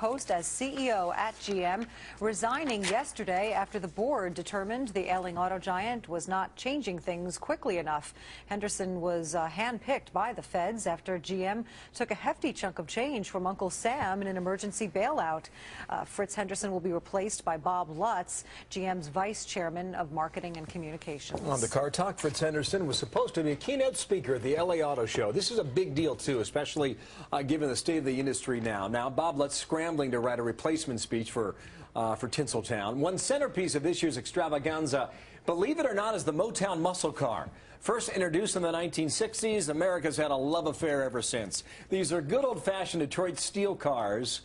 post as CEO at GM, resigning yesterday after the board determined the ailing auto giant was not changing things quickly enough. Henderson was handpicked by the feds after GM took a hefty chunk of change from Uncle Sam in an emergency bailout. Fritz Henderson will be replaced by Bob Lutz, GM's vice chairman of marketing and communications. On the Car Talk, Fritz Henderson was supposed to be a keynote speaker at the LA Auto Show. This is a big deal, too, especially given the state of the industry now. Now, Bob Lutz scrambling to write a replacement speech for Tinseltown. One centerpiece of this year's extravaganza, believe it or not, is the Motown muscle car. First introduced in the 1960s, America's had a love affair ever since. These are good old-fashioned Detroit steel cars.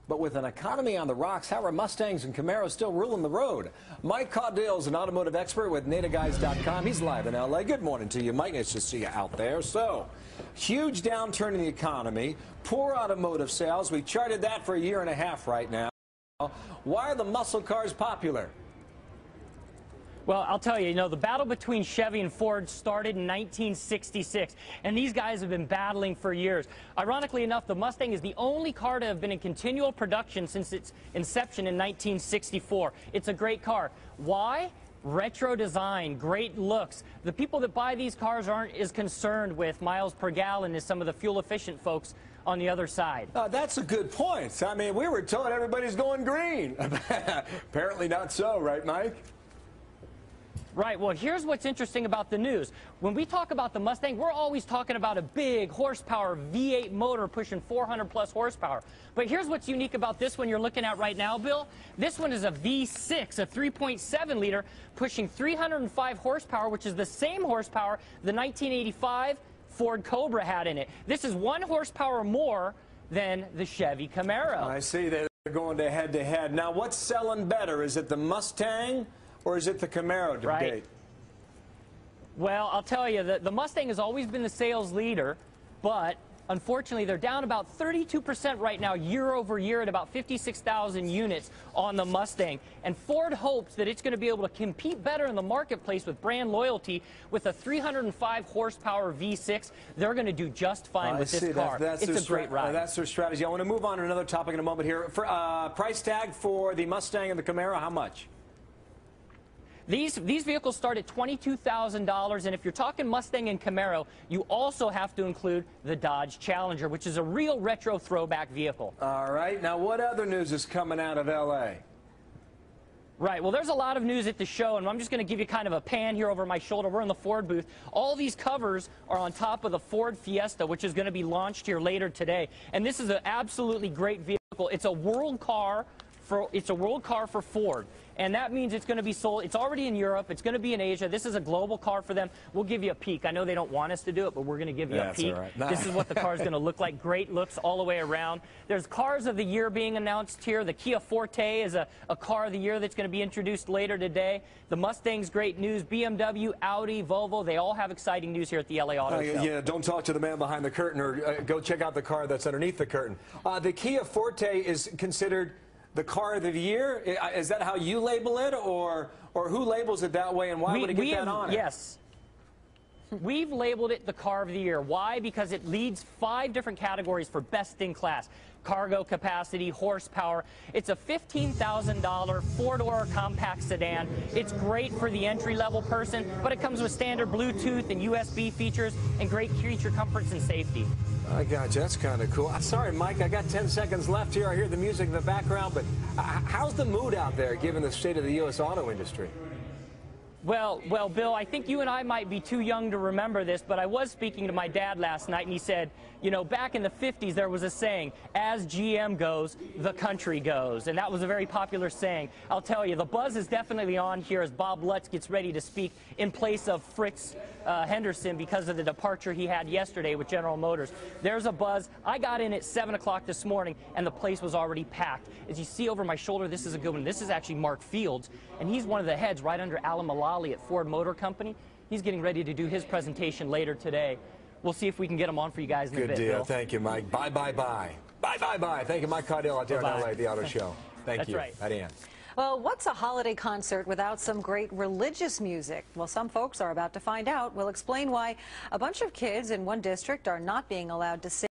But with an economy on the rocks, how are Mustangs and Camaros still ruling the road? Mike Caudill is an automotive expert with NativeGuys.com. He's live in L.A. Good morning to you, Mike. Nice to see you out there. So, huge downturn in the economy, poor automotive sales. We charted that for a year and a half right now. Why are the muscle cars popular? Well, I'll tell you, the battle between Chevy and Ford started in 1966, and these guys have been battling for years. Ironically enough, the Mustang is the only car to have been in continual production since its inception in 1964. It's a great car. Why? Retro design, great looks. The people that buy these cars aren't as concerned with miles per gallon as some of the fuel-efficient folks on the other side. That's a good point. I mean, we were told everybody's going green. Apparently not so, right, Mike? Right. Well, here's what's interesting about the news. When we talk about the Mustang, we're always talking about a big horsepower V8 motor pushing 400-plus horsepower. But here's what's unique about this one you're looking at right now, Bill. This one is a V6, a 3.7-liter, pushing 305 horsepower, which is the same horsepower the 1985 Ford Cobra had in it. This is 1 horsepower more than the Chevy Camaro. I see they're going to head-to-head. Now, what's selling better? Is it the Mustang? Or is it the Camaro debate? Right. Well, I'll tell you, the Mustang has always been the sales leader, but unfortunately they're down about 32% right now year over year at about 56,000 units on the Mustang. And Ford hopes that it's going to be able to compete better in the marketplace with brand loyalty with a 305 horsepower V6. They're going to do just fine with this car. It's a great ride. That's their strategy. I want to move on to another topic in a moment here. Price tag for the Mustang and the Camaro, how much? These vehicles start at $22,000, and if you're talking Mustang and Camaro, you also have to include the Dodge Challenger, which is a real retro throwback vehicle. All right. Now, what other news is coming out of L.A.? Right. Well, there's a lot of news at the show, and I'm just going to give you kind of a pan here over my shoulder. We're in the Ford booth. All these covers are on top of the Ford Fiesta, which is going to be launched here later today. And this is an absolutely great vehicle. It's a world car for Ford, and that means it's going to be sold. It's already in Europe. It's going to be in Asia. This is a global car for them. We'll give you a peek. I know they don't want us to do it, but we're going to give you a peek. Right. This is what the car is going to look like. Great looks all the way around. There's cars of the year being announced here. The Kia Forte is a car of the year that's going to be introduced later today. The Mustang's great news. BMW, Audi, Volvo, they all have exciting news here at the LA Auto Show. Yeah, don't talk to the man behind the curtain, or go check out the car that's underneath the curtain. The Kia Forte is considered the car of the year? Is that how you label it, or who labels it that way, and why would it get that on it? Yes. We've labeled it the car of the year. Why? Because it leads 5 different categories for best in class. Cargo capacity, horsepower. It's a $15,000 4-door compact sedan. It's great for the entry-level person, but it comes with standard Bluetooth and USB features and great creature comforts and safety. I got you. That's kind of cool. I'm sorry, Mike. I got 10 seconds left here. I hear the music in the background, but how's the mood out there given the state of the U.S. auto industry? Well, Bill, I think you and I might be too young to remember this, but I was speaking to my dad last night, and he said, back in the 50s, there was a saying, as GM goes, the country goes. And that was a very popular saying. I'll tell you, the buzz is definitely on here as Bob Lutz gets ready to speak in place of Fritz Henderson because of the departure he had yesterday with General Motors. There's a buzz. I got in at 7 o'clock this morning, and the place was already packed. As you see over my shoulder, this is a good one. This is actually Mark Fields, and he's one of the heads right under Alan Mulally at Ford Motor Company. He's getting ready to do his presentation later today. We'll see if we can get him on for you guys in a bit. Good deal. Bill. Thank you, Mike. Bye. Thank you, Mike Caudill out there in LA, the Auto Show. Thank you. That's right. Diane. Well, what's a holiday concert without some great religious music? Well, some folks are about to find out. We'll explain why a bunch of kids in one district are not being allowed to sing